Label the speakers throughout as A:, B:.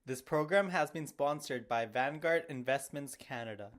A: This program has been sponsored by Vanguard Investments Canada.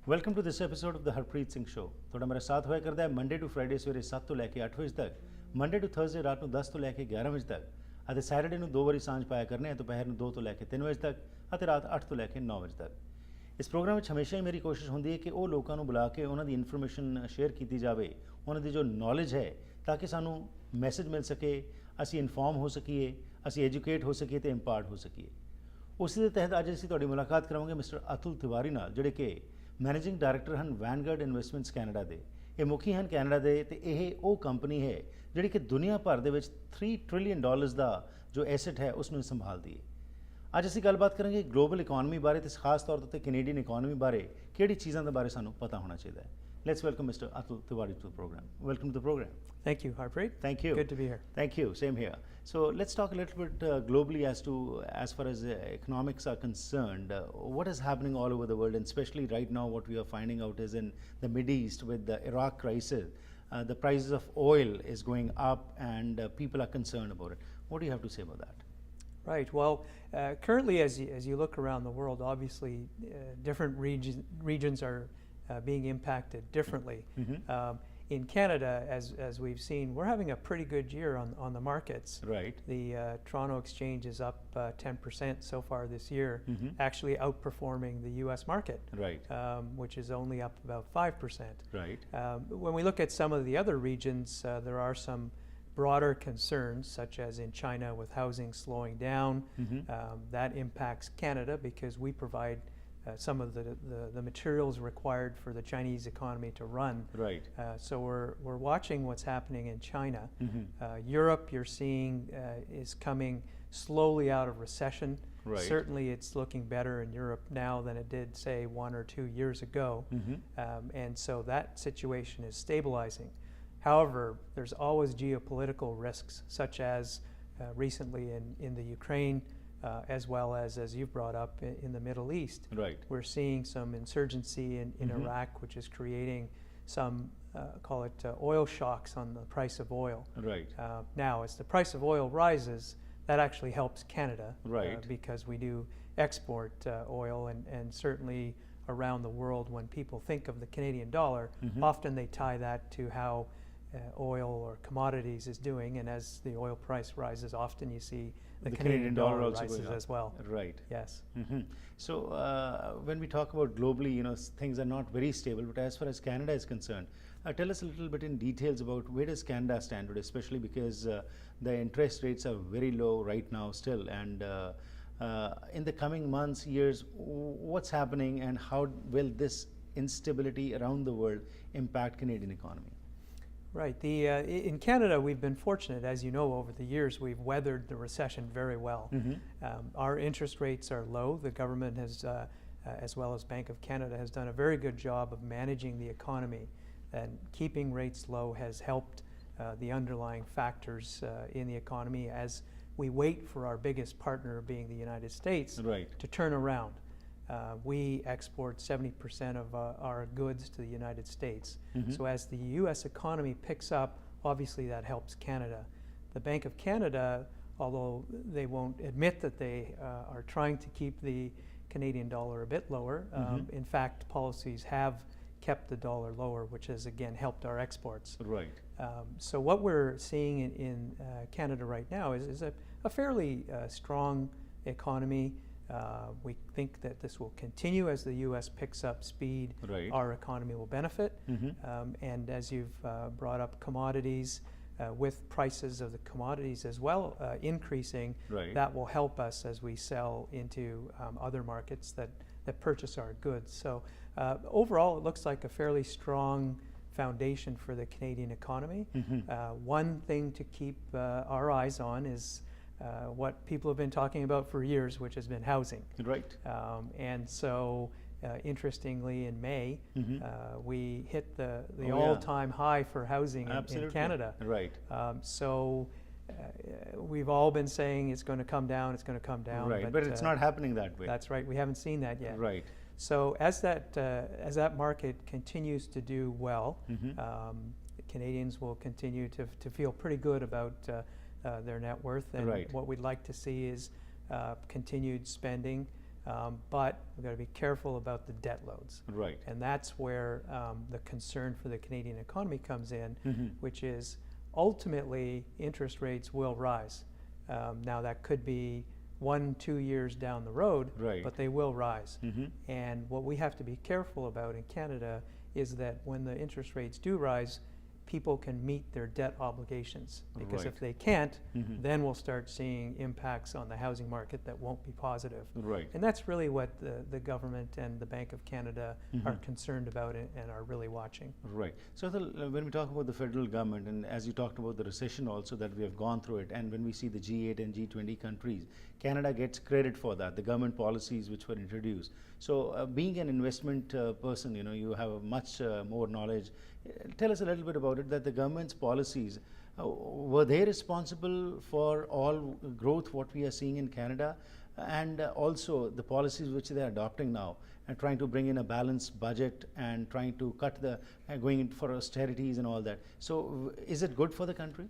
B: Welcome to this episode of the Harpreet Singh show. ਤੁਹਾਡਾ ਮੇਰਾ ਸਾਥ ਹੋਇਆ ਕਰਦਾ ਹੈ ਮੰਡੇ ਟੂ ਫਰਾਈਡੇ ਸਵੇਰੇ 7 ਤੋਂ ਲੈ ਕੇ 8 ਵਜੇ ਤੱਕ, ਮੰਡੇ ਟੂ ਥਰਸਡੇ ਰਾਤ ਨੂੰ 10 ਤੋਂ ਲੈ ਕੇ 11 ਵਜੇ ਤੱਕ, ਅਤੇ ਸੈਟਰਡੇ ਨੂੰ 2 ਵਾਰੀ ਸਾਂਝ ਪਾਇਆ ਕਰਨੇ ਆ, ਦੁਪਹਿਰ ਨੂੰ 2 ਤੋਂ ਲੈ ਕੇ 3 ਵਜੇ ਤੱਕ ਅਤੇ ਰਾਤ 8 ਤੋਂ ਲੈ ਕੇ 9 ਵਜੇ ਤੱਕ। ਇਸ ਪ੍ਰੋਗਰਾਮ ਵਿੱਚ ਹਮੇਸ਼ਾ ਹੀ ਮੇਰੀ ਕੋਸ਼ਿਸ਼ ਹੁੰਦੀ ਹੈ ਕਿ ਉਹ ਲੋਕਾਂ ਨੂੰ ਬੁਲਾ ਕੇ ਉਹਨਾਂ ਦੀ ਇਨਫੋਰਮੇਸ਼ਨ ਸ਼ੇਅਰ ਕੀਤੀ ਜਾਵੇ, ਉਹਨਾਂ ਦੀ ਜੋ ਨੌਲੇਜ ਹੈ, ਤਾਂ ਕਿ ਸਾਨੂੰ ਮੈਸੇਜ ਮਿਲ ਸਕੇ, ਅਸੀਂ ਇਨਫੋਰਮ ਹੋ ਸਕੀਏ, ਅਸੀਂ ਐਜੂਕੇਟ ਹੋ ਸਕੀਏ ਅਤੇ ਇੰਪਾਰਟ ਹੋ ਸਕੀਏ। ਉਸੇ ਦੇ ਤਹਿਤ ਅੱਜ ਅਸੀਂ ਤੁਹਾਡੀ ਮੁਲਾਕਾਤ ਕਰਾਵਾਂਗੇ ਮਿਸਟਰ ਅਤੁਲ ਤਿਵਾਰੀ ਨਾਲ, ਜਿਹੜੇ ਕਿ ਮੈਨੇਜਿੰਗ ਡਾਇਰੈਕਟਰ ਹਨ ਵੈਨਗਾਰਡ ਇਨਵੈਸਟਮੈਂਟਸ ਕੈਨੇਡਾ ਦੇ। ਇਹ ਮੁਖੀ ਹਨ ਕੈਨੇਡਾ ਦੇ, ਅਤੇ ਇਹ ਉਹ ਕੰਪਨੀ ਹੈ ਜਿਹੜੀ ਕਿ ਦੁਨੀਆ ਭਰ ਦੇ ਵਿੱਚ $3 ਟ੍ਰਿਲੀਅਨ ਦਾ ਜੋ ਐਸੈਟ ਹੈ ਉਸ ਨੂੰ ਸੰਭਾਲਦੀ ਹੈ। ਅੱਜ ਅਸੀਂ ਗੱਲਬਾਤ ਕਰਾਂਗੇ ਗਲੋਬਲ ਇਕੋਨਮੀ ਬਾਰੇ, ਅਤੇ ਖਾਸ ਤੌਰ 'ਤੇ ਕੈਨੇਡੀਅਨ ਇਕੋਨਮੀ ਬਾਰੇ ਕਿਹੜੀ ਚੀਜ਼ਾਂ ਦੇ ਬਾਰੇ ਸਾਨੂੰ ਪਤਾ ਹੋਣਾ ਚਾਹੀਦਾ ਹੈ। Let's welcome Mr. Atul Tiwari to the program. Welcome to the program.
C: Thank you, Harpreet.
B: Thank you.
C: Good to be here.
B: Thank you. Same here. So let's talk a little bit globally as far as economics are concerned. What is happening all over the world, and especially right now, what we are finding out is in the Middle East with the Iraq crisis, the prices of oil is going up, and people are concerned about it. What do you have to say about that?
C: Right. Well, currently, as you look around the world, obviously, different regions are being impacted differently.
B: Mm-hmm.
C: In Canada, as we've seen, we're having a pretty good year on the markets.
B: Right.
C: The Toronto Exchange is up 10% so far this year,
B: Mm-hmm.
C: actually outperforming the U.S. market,
B: Right.
C: which is only up about 5%.
B: Right.
C: When we look at some of the other regions, there are some broader concerns, such as in China with housing slowing down.
B: Mm-hmm.
C: That impacts Canada because we provide some of the materials required for the Chinese economy to run.
B: Right.
C: So we're watching what's happening in China.
B: Mm-hmm.
C: Europe, you're seeing, is coming slowly out of recession.
B: Right.
C: Certainly it's looking better in Europe now than it did, say, 1 or 2 years ago.
B: Mm-hmm.
C: And so that situation is stabilizing. However, there's always geopolitical risks, such as recently in the Ukraine, as well as you've brought up, in the Middle East.
B: Right.
C: We're seeing some insurgency in
B: Mm-hmm.
C: Iraq, which is creating some, call it oil shocks on the price of oil.
B: Right.
C: Now, as the price of oil rises, that actually helps Canada.
B: Right.
C: Because we do export oil, and certainly around the world, when people think of the Canadian dollar,
B: Mm-hmm.
C: often they tie that to how oil or commodities is doing, and as the oil price rises, often you see the Canadian dollar
B: also
C: rises
B: going up.
C: as well.
B: Right.
C: Yes.
B: Mm-hmm. So when we talk about globally, things are not very stable, but as far as Canada is concerned, tell us a little bit in details about where does Canada stand today, especially because the interest rates are very low right now still, and in the coming months, years, what's happening, and how will this instability around the world impact Canadian economy?
C: Right. In Canada, we've been fortunate, as you know, over the years, we've weathered the recession very well.
B: Mm-hmm.
C: Our interest rates are low. The government has, as well as Bank of Canada, has done a very good job of managing the economy, and keeping rates low has helped the underlying factors in the economy as we wait for our biggest partner, being the United States,
B: Right.
C: to turn around. We export 70% of our goods to the United States.
B: Mm-hmm.
C: So as the U.S. economy picks up, obviously that helps Canada. The Bank of Canada, although they won't admit that they are trying to keep the Canadian dollar a bit lower,
B: Mm-hmm.
C: in fact, policies have kept the dollar lower, which has again helped our exports.
B: Right.
C: So what we're seeing in Canada right now is a fairly strong economy. We think that this will continue as the U.S. picks up speed.
B: Right.
C: Our economy will benefit.
B: Mm-hmm.
C: And as you've brought up commodities, with prices of the commodities as well increasing,
B: Right.
C: that will help us as we sell into other markets that purchase our goods. So overall, it looks like a fairly strong foundation for the Canadian economy.
B: Mm-hmm.
C: One thing to keep our eyes on is what people have been talking about for years, which has been housing.
B: Right.
C: And so Interestingly, in May, we hit the
B: Oh, yeah.
C: all-time high for housing in
B: Absolutely.
C: Canada.
B: Right.
C: So we've all been saying it's going to come down, it's going to come down.
B: Right. But it's not happening that way.
C: That's right. We haven't seen that yet.
B: Right.
C: So as that market continues to do well, Canadians will continue to feel pretty good about their net worth, and
B: Right.
C: what we'd like to see is continued spending, but we've got to be careful about the debt loads.
B: Right.
C: And that's where the concern for the Canadian economy comes in,
B: Mm-hmm.
C: which is ultimately interest rates will rise. Now that could be 1-2 years down the road,
B: Right.
C: but they will rise.
B: Mm-hmm.
C: And what we have to be careful about in Canada is that when the interest rates do rise, people can meet their debt obligations. Because if
B: Right.
C: they can't,
B: Mhm.
C: then we'll start seeing impacts on the housing market that won't be positive.
B: Right.
C: And that's really what the government and the Bank of Canada are
B: Mhm.
C: concerned about and are really watching.
B: Right. So when we talk about the federal government, and as you talked about the recession also that we have gone through it, and when we see the G8 and G20 countries, Canada gets credit for that, the government policies which were introduced. So being an investment person, you have a much more knowledge. Tell us a little bit about it, that the government's policies, were they responsible for all growth what we are seeing in Canada? And also the policies which they are adopting now and trying to bring in a balanced budget and trying to cut going in for austerities and all that. So is it good for the country?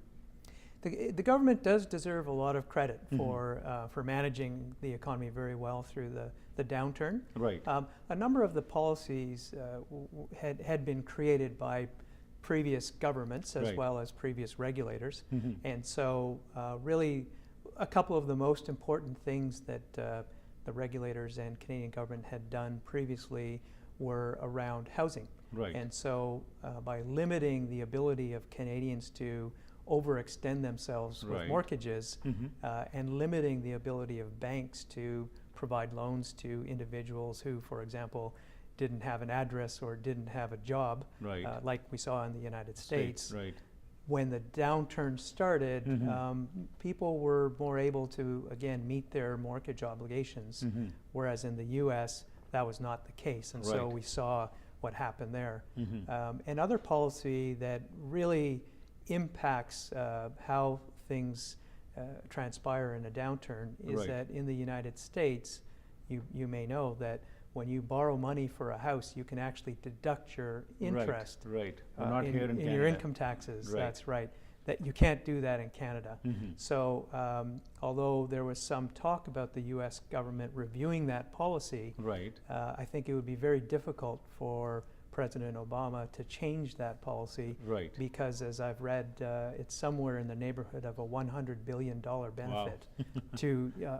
C: The government does deserve a lot of credit for managing the economy very well through the downturn.
B: Right.
C: A number of the policies had been created by previous governments as
B: Right.
C: well as previous regulators.
B: Mhm.
C: And so really a couple of the most important things that the regulators and Canadian government had done previously were around housing.
B: Right.
C: And so by limiting the ability of Canadians to overextend themselves with
B: Right.
C: mortgages
B: Mhm.
C: and limiting the ability of banks to provide loans to individuals who, for example, didn't have an address or didn't have a job,
B: Right.
C: like we saw in the United States.
B: Right.
C: When the downturn started,
B: Mhm.
C: people were more able to, again, meet their mortgage obligations,
B: Mhm.
C: whereas in the U.S., that was not the case. And so
B: Right.
C: we saw what happened there.
B: Mhm.
C: And other policy that really impacts how things transpire in a downturn is
B: Right.
C: that in the United States, you may know that when you borrow money for a house, you can actually deduct your interest
B: Right. Not here in Canada.
C: your income taxes.
B: Right.
C: That's right. That you can't do that in Canada.
B: Mhm.
C: So although there was some talk about the U.S. government reviewing that policy,
B: Right.
C: I think it would be very difficult for President Obama to change that policy
B: Right.
C: because, as I've read, it's somewhere in the neighborhood of a $100 billion benefit to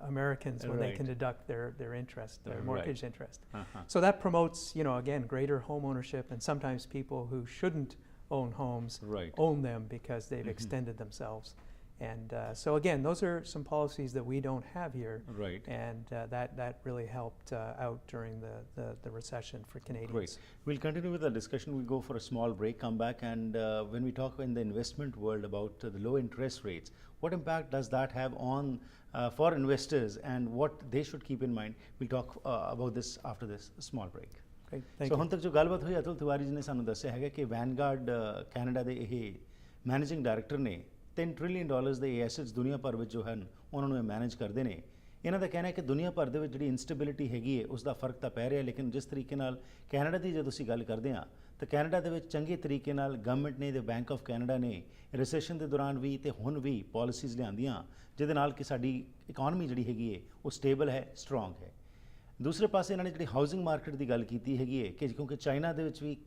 C: Americans when they
B: Right.
C: can deduct their interest, their
B: Right.
C: mortgage interest.
B: Uh-huh.
C: So that promotes, again, greater home ownership, and sometimes people who shouldn't own homes
B: Right.
C: own them because they've extended themselves. And so again, those are some policies that we don't have here,
B: Right.
C: and that really helped out during the recession for Canadians.
B: Great. We'll continue with the discussion. We'll go for a small break, come back, and when we talk in the investment world about the low interest rates, what impact does that have on for investors and what they should keep in mind? We'll talk about this after this small break.
C: Great. Thank
B: so
C: you.
B: ਹੁਣ ਤੱਕ ਜੋ ਗੱਲਬਾਤ ਹੋਈ ਅਤੁਲ ਤਿਵਾਰੀ ਜੀ ਨੇ ਸਾਨੂੰ ਦੱਸਿਆ ਹੈਗਾ ਕਿ ਵੈਨਗਾਰਡ ਕੈਨੇਡਾ ਦੇ ਇਹ ਮੈਨੇਜਿੰਗ ਡਾਇਰੈਕਟਰ ਨੇ $10 ਟ੍ਰਿਲੀਅਨ ਦੇ ਐਸੈਟਸ ਦੁਨੀਆ ਭਰ ਵਿੱਚ ਜੋ ਹਨ ਉਹਨਾਂ ਨੂੰ ਇਹ ਮੈਨੇਜ ਕਰਦੇ ਨੇ। ਇਹਨਾਂ ਦਾ ਕਹਿਣਾ ਹੈ ਕਿ ਦੁਨੀਆ ਭਰ ਦੇ ਵਿੱਚ ਜਿਹੜੀ ਇਨਸਟੇਬਿਲਿਟੀ ਹੈਗੀ ਹੈ ਉਸ ਦਾ ਫਰਕ ਤਾਂ ਪੈ ਰਿਹਾ, ਲੇਕਿਨ ਜਿਸ ਤਰੀਕੇ ਨਾਲ ਕੈਨੇਡਾ ਦੀ ਜਦੋਂ ਅਸੀਂ ਗੱਲ ਕਰਦੇ ਹਾਂ ਤਾਂ ਕੈਨੇਡਾ ਦੇ ਵਿੱਚ ਚੰਗੇ ਤਰੀਕੇ ਨਾਲ ਗਵਰਨਮੈਂਟ ਨੇ ਤੇ ਬੈਂਕ ਆਫ ਕੈਨੇਡਾ ਨੇ ਰਿਸੈਸ਼ਨ ਦੇ ਦੌਰਾਨ ਵੀ ਤੇ ਹੁਣ ਵੀ ਪਾਲਿਸੀਜ਼ ਲਿਆਂਦੀਆਂ ਜਿਹਦੇ ਨਾਲ ਕਿ ਸਾਡੀ ਇਕਨੋਮੀ ਜਿਹੜੀ ਹੈਗੀ ਹੈ ਉਹ ਸਟੇਬਲ ਹੈ, ਸਟਰੋਂਗ ਹੈ। ਦੂਸਰੇ ਪਾਸੇ ਇਹਨਾਂ ਨੇ ਜਿਹੜੀ ਹਾਊਸਿੰਗ ਮਾਰਕੀਟ ਦੀ ਗੱਲ ਕੀਤੀ ਹੈਗੀ ਹੈ ਕਿ ਕਿਉਂਕਿ ਚਾਈਨਾ ਦੇ ਵਿੱਚ ਵੀ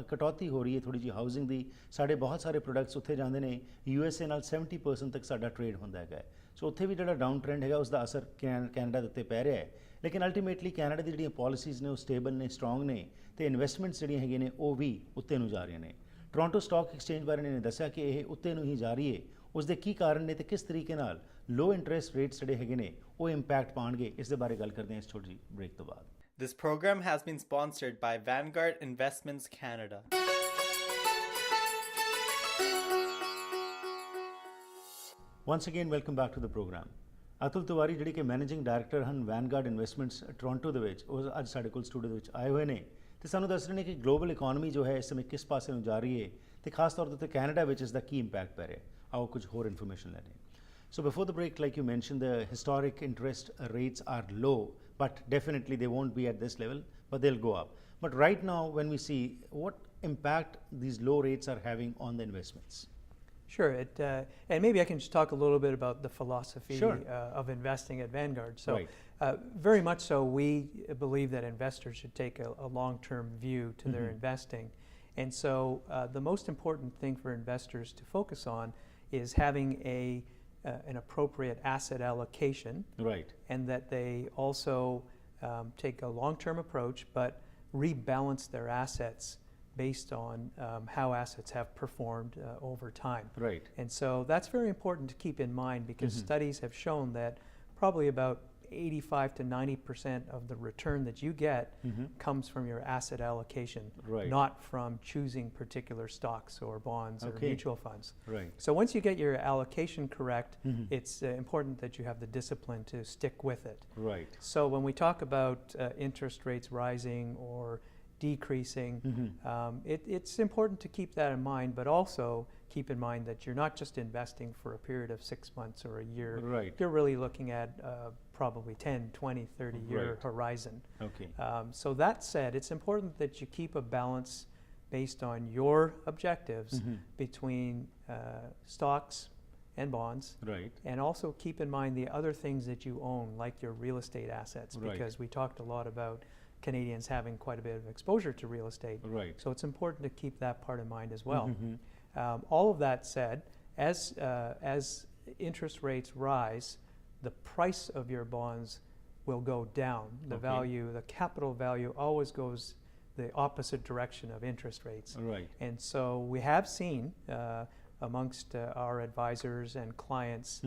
B: ਕਟੌਤੀ ਹੋ ਰਹੀ ਹੈ ਥੋੜੀ ਜਿਹੀ ਹਾਊਸਿੰਗ ਦੀ, ਸਾਡੇ ਬਹੁਤ ਸਾਰੇ ਪ੍ਰੋਡਕਟਸ ਉੱਥੇ ਜਾਂਦੇ ਨੇ, USA ਨਾਲ 70% ਤੱਕ ਸਾਡਾ ਟ੍ਰੇਡ ਹੁੰਦਾ ਹੈਗਾ। ਸੋ ਉੱਥੇ ਵੀ ਜਿਹੜਾ ਡਾਊਨ ਟ੍ਰੈਂਡ ਹੈਗਾ ਉਸ ਦਾ ਅਸਰ ਕੈਨੇਡਾ ਦੇ ਉੱਤੇ ਪੈ ਰਿਹਾ ਹੈ, ਲੇਕਿਨ ਅਲਟੀਮੇਟਲੀ ਕੈਨੇਡਾ ਦੀ ਜਿਹੜੀਆਂ ਪਾਲਿਸੀਜ਼ ਨੇ ਉਹ ਸਟੇਬਲ ਨੇ, ਸਟਰੋਂਗ ਨੇ ਤੇ ਇਨਵੈਸਟਮੈਂਟਸ ਜਿਹੜੀਆਂ ਹੈਗੀਆਂ ਨੇ ਉਹ ਵੀ ਉੱਤੇ ਨੂੰ ਜਾ ਰਹੀਆਂ ਨੇ। ਟੋਰਾਂਟੋ ਸਟਾਕ ਐਕਸਚੇਂਜ ਬਾਰੇ ਨੇ ਦੱਸਿਆ ਕਿ ਇਹ ਉੱਤੇ ਨੂੰ ਹੀ ਜਾ ਰਹੀ ਹੈ, ਉਸ ਦੇ ਕੀ ਕਾਰਨ ਨੇ ਤੇ ਕਿਸ ਤਰੀਕੇ ਨਾਲ ਲੋ ਇੰਟਰਸਟ ਰੇਟਸ ਜਿਹੜੇ ਹੈਗੇ ਨੇ ਉਹ ਇੰਪੈਕਟ ਪਾਉਣਗੇ, ਇਸ ਦੇ ਬਾਰੇ ਗੱਲ ਕਰਦੇ ਹਾਂ ਇਸ ਛੋਟੀ ਜਿਹੀ ਬ੍ਰੇਕ ਤੋਂ ਬਾਅਦ।
A: This program has been sponsored by Vanguard Investments Canada.
B: Once again, welcome back to the program. Atul Tiwari ਜਿਹੜੇ ਕਿ ਮੈਨੇਜਿੰਗ ਡਾਇਰੈਕਟਰ ਹਨ ਵੈਨਗਾਰਡ ਇਨਵੈਸਟਮੈਂਟਸ ਟੋਰਾਂਟੋ ਦੇ ਵਿੱਚ, ਉਹ ਅੱਜ ਸਾਡੇ ਕੋਲ ਸਟੂਡੀਓ ਦੇ ਵਿੱਚ ਆਏ ਹੋਏ ਨੇ ਤੇ ਸਾਨੂੰ ਦੱਸ ਰਹੇ ਨੇ ਕਿ ਗਲੋਬਲ ਇਕੋਨਮੀ ਜੋ ਹੈ ਇਸ ਸਮੇਂ ਕਿਸ ਪਾਸੇ ਨੂੰ ਜਾ ਰਹੀ ਹੈ ਤੇ ਖਾਸ ਤੌਰ ਤੇ ਕੈਨੇਡਾ ਵਿੱਚ ਇਸ ਦਾ ਕੀ ਇੰਪੈਕਟ ਪੈ ਰਿਹਾ। ਆਓ ਕੁਝ ਹੋਰ ਇਨਫੋਰਮੇਸ਼ਨ ਲੈਂਦੇ ਹਾਂ। So before the break, like you mentioned, the historic interest rates are low, but definitely they won't be at this level, but they'll go up. But right now, when we see what impact these low rates are having on the investments.
C: Sure, and maybe I can just talk a little bit about the philosophy
B: Sure.
C: Of investing at Vanguard. So,
B: Right.
C: Very much so, we believe that investors should take a long-term view to their investing. And so the most important thing for investors to focus on is having an appropriate asset allocation,
B: Right.
C: and that they also take a long-term approach, but rebalance their assets based on how assets have performed over time.
B: Right.
C: And so that's very important to keep in mind, because studies have shown that probably about 85 to 90% of the return that you get comes from your asset allocation,
B: Right.
C: not from choosing particular stocks or bonds or
B: Okay.
C: mutual funds.
B: Right.
C: So once you get your allocation correct, it's important that you have the discipline to stick with it.
B: Right.
C: So when we talk about interest rates rising or decreasing, it's important to keep that in mind, but also keep in mind that you're not just investing for a period of 6 months or a year.
B: Right.
C: You're really looking at probably 10, 20, 30-year
B: Right.
C: horizon.
B: Okay.
C: So that said, it's important that you keep a balance based on your objectives between stocks and bonds.
B: Right.
C: And also keep in mind the other things that you own, like your real estate assets,
B: Right.
C: because we talked a lot about Canadians having quite a bit of exposure to real estate.
B: Right.
C: So it's important to keep that part in mind as well. All of that said, as interest rates rise, the price of your bonds will go down. The
B: Okay.
C: value, the capital value always goes the opposite direction of interest rates.
B: Right.
C: And so we have seen amongst our advisors and clients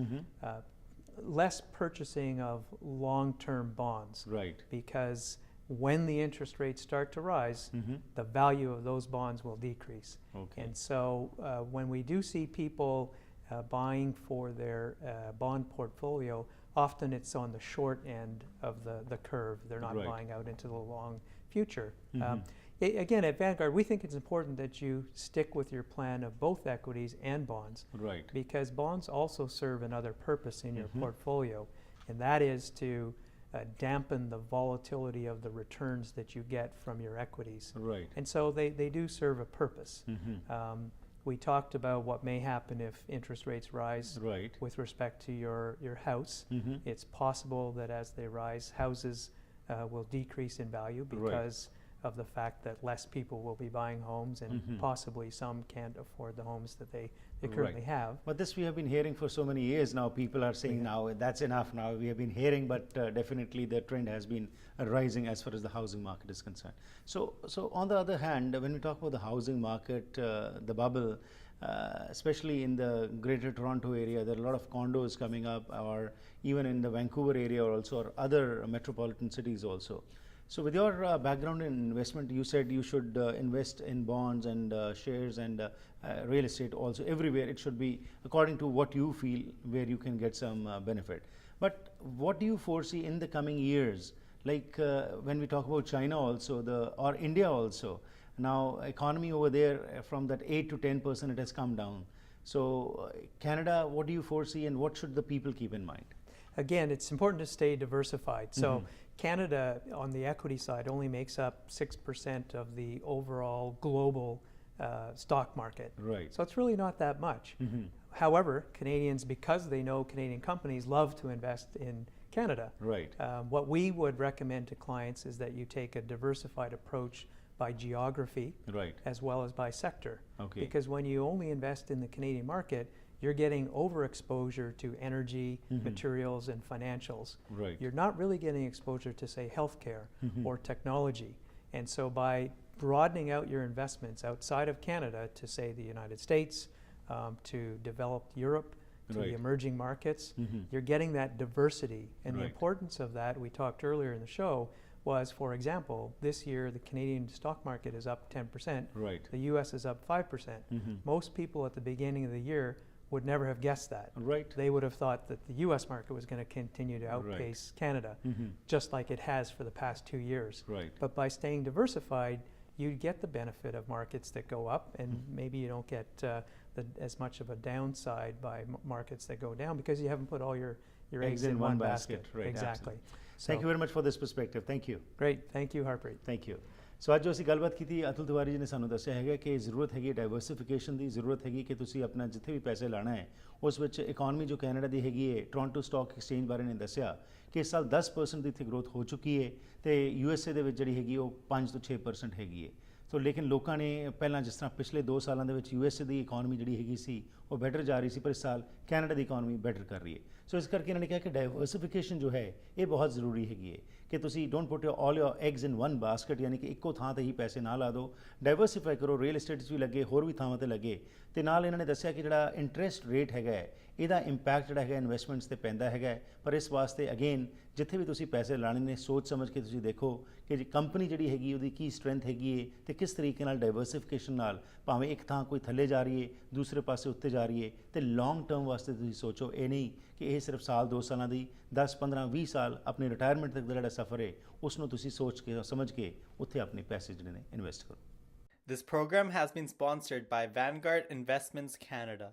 C: less purchasing of long-term bonds,
B: Right.
C: because when the interest rates start to rise, the value of those bonds will decrease.
B: Okay.
C: And so when we do see people buying for their bond portfolio, often it's on the short end of the curve. They're not
B: Right.
C: buying out into the long future. Again, at Vanguard, we think it's important that you stick with your plan of both equities and bonds,
B: Right.
C: because bonds also serve another purpose in your portfolio, and that is to dampen the volatility of the returns that you get from your equities.
B: Right.
C: And so they do serve a purpose. We talked about what may happen if interest rates rise
B: Right.
C: with respect to your house. It's possible that as they rise, houses will decrease in value because of the fact that less people will be buying homes, and possibly some can't afford the homes that they currently have.
B: But this we have been hearing for so many years now. People are saying now that's enough now. We have been hearing, but definitely the trend has been rising as far as the housing market is concerned. So on the other hand, when we talk about the housing market, the bubble, especially in the Greater Toronto area, there are a lot of condos coming up, or even in the Vancouver area also, or other metropolitan cities also. So with your background in investment, you said you should invest in bonds and shares and real estate also. Everywhere it should be according to what you feel where you can get some benefit. But what do you foresee in the coming years? Like when we talk about China also, or India also, now economy over there from that 8 to 10% it has come down. So Canada, what do you foresee, and what should the people keep in mind?
C: Again, it's important to stay diversified. So Canada, on the equity side, only makes up 6% of the overall global stock market.
B: Right.
C: So it's really not that much. However, Canadians, because they know Canadian companies, love to invest in Canada.
B: Right.
C: What we would recommend to clients is that you take a diversified approach by geography,
B: Right.
C: as well as by sector.
B: Okay.
C: Because when you only invest in the Canadian market, you're getting overexposure to energy, materials, and financials.
B: Right.
C: You're not really getting exposure to, say, healthcare or technology. And so by broadening out your investments outside of Canada to, say, the United States, to developed Europe, to
B: Right.
C: the emerging markets, you're getting that diversity. And the
B: Right.
C: importance of that, we talked earlier in the show, was, for example, this year the Canadian stock market is up 10%.
B: Right.
C: The US is up 5%. Most people at the beginning of the year would never have guessed that.
B: Right.
C: They would have thought that the US market was going to continue to outpace Canada, just like it has for the past 2 years.
B: Right.
C: But by staying diversified, you get the benefit of markets that go up, and maybe you don't get as much of a downside by markets that go down, because you haven't put all your eggs in one basket.
B: Right.
C: Exactly.
B: Thank you very much for this perspective. Thank you.
C: Great. Thank you, Harpreet.
B: Thank you. So ਅੱਜ ਜੋ ਅਸੀਂ ਗੱਲਬਾਤ ਕੀਤੀ, ਅਤੁਲ ਤਿਵਾਰੀ ਜੀ ਨੇ ਸਾਨੂੰ ਦੱਸਿਆ ਹੈਗਾ ਕਿ ਜ਼ਰੂਰਤ ਹੈਗੀ ਡਾਈਵਰਸਿਫਿਕੇਸ਼ਨ ਦੀ, ਜ਼ਰੂਰਤ ਹੈਗੀ ਕਿ ਤੁਸੀਂ ਆਪਣਾ ਜਿੱਥੇ ਵੀ ਪੈਸੇ ਲਾਣਾ ਹੈ ਉਸ ਵਿੱਚ ਇਕਨੋਮੀ ਜੋ ਕੈਨੇਡਾ ਦੀ ਹੈਗੀ ਹੈ, ਟੋਰਾਂਟੋ ਸਟਾਕ ਐਕਸਚੇਂਜ ਬਾਰੇ ਨੇ ਦੱਸਿਆ ਕਿ ਇਸ ਸਾਲ 10% ਦੀ ਇੱਥੇ ਗਰੋਥ ਹੋ ਚੁੱਕੀ ਹੈ ਤੇ USA ਦੇ ਵਿੱਚ ਜਿਹੜੀ ਹੈਗੀ ਉਹ 5 ਤੋਂ 6% ਹੈਗੀ ਹੈ। ਸੋ ਲੇਕਿਨ ਲੋਕਾਂ ਨੇ ਪਹਿਲਾਂ ਜਿਸ ਤਰ੍ਹਾਂ ਪਿਛਲੇ 2 ਸਾਲਾਂ ਦੇ ਵਿੱਚ USA ਦੀ ਇਕਨੋਮੀ ਜਿਹੜੀ ਹੈਗੀ ਸੀ ਉਹ ਬੈਟਰ ਜਾ ਰਹੀ ਸੀ, ਪਰ ਇਸ ਸਾਲ ਕੈਨੇਡਾ ਦੀ ਇਕਨੋਮੀ ਬੈਟਰ ਕਰ ਰਹੀ ਹੈ। ਸੋ ਇਸ ਕਰਕੇ ਇਹਨਾਂ ਨੇ ਕਿਹਾ ਕਿ ਡਾਈਵਰਸਿਫਿਕੇਸ਼ਨ ਜੋ ਹੈ ਇਹ ਬਹੁਤ ਜ਼ਰੂਰੀ ਹੈਗੀ ਹੈ ਕਿ ਤੁਸੀਂ don't put all your eggs in one basket, ਯਾਨੀ ਕਿ ਇੱਕੋ ਥਾਂ 'ਤੇ ਹੀ ਪੈਸੇ ਨਾ ਲਾ ਦਿਓ, ਡਾਈਵਰਸੀਫਾਈ ਕਰੋ, ਰੀਅਲ ਏਸਟੇਟ 'ਚ ਵੀ ਲੱਗੇ, ਹੋਰ ਵੀ ਥਾਵਾਂ 'ਤੇ ਲੱਗੇ। ਤੇ ਨਾਲ ਇਹਨਾਂ ਨੇ ਦੱਸਿਆ ਕਿ ਜਿਹੜਾ ਇੰਟਰਸਟ ਰੇਟ ਹੈਗਾ ਇਹਦਾ ਇੰਪੈਕਟ ਜਿਹੜਾ ਹੈਗਾ ਇਨਵੈਸਟਮੈਂਟਸ 'ਤੇ ਪੈਂਦਾ ਹੈਗਾ, ਪਰ ਇਸ ਵਾਸਤੇ ਅਗੇਨ ਜਿੱਥੇ ਵੀ ਤੁਸੀਂ ਪੈਸੇ ਲਾਣੇ ਨੇ ਸੋਚ ਸਮਝ ਕੇ ਤੁਸੀਂ ਦੇਖੋ ਕਿ ਕੰਪਨੀ ਜਿਹੜੀ ਹੈਗੀ ਉਹਦੀ ਕੀ ਸਟਰੈਂਥ ਹੈਗੀ ਹੈ ਤੇ ਕਿਸ ਤਰੀਕੇ ਨਾਲ ਡਾਈਵਰਸੀਫਿਕੇਸ਼ਨ ਨਾਲ, ਭਾਵੇਂ ਇੱਕ ਥਾਂ ਕੋਈ ਥੱਲੇ ਜਾ ਰਹੀ ਹੈ ਦੂਸਰੇ ਪਾਸੇ ਉੱਤੇ ਜਾ ਰਹੀ ਹੈ, ਤੇ ਲੌਂਗ ਟਰਮ ਵਾਸਤੇ ਤੁਸੀਂ ਸੋਚੋ। ਇਹ ਨਹੀਂ ਕਿ ਇਹ ਸਿਰਫ ਸਾਲ 2 ਸਾਲਾਂ ਦੀ 10 15 20 ਸਾਲ ਆਪਣੀ ਰਿਟਾਇਰਮੈਂਟ ਤੱਕ ਦਾ ਜਿਹੜਾ ਸਫ਼ਰ ਹੈ ਉਸ ਨੂੰ ਤੁਸੀਂ ਸੋਚ ਕੇ ਸਮਝ ਕੇ ਉੱਥੇ ਆਪਣੇ ਪੈਸੇ ਜਿਹੜੇ ਨੇ ਇਨਵੈਸਟ ਕਰੋ।
A: This program has been sponsored by Vanguard Investments Canada.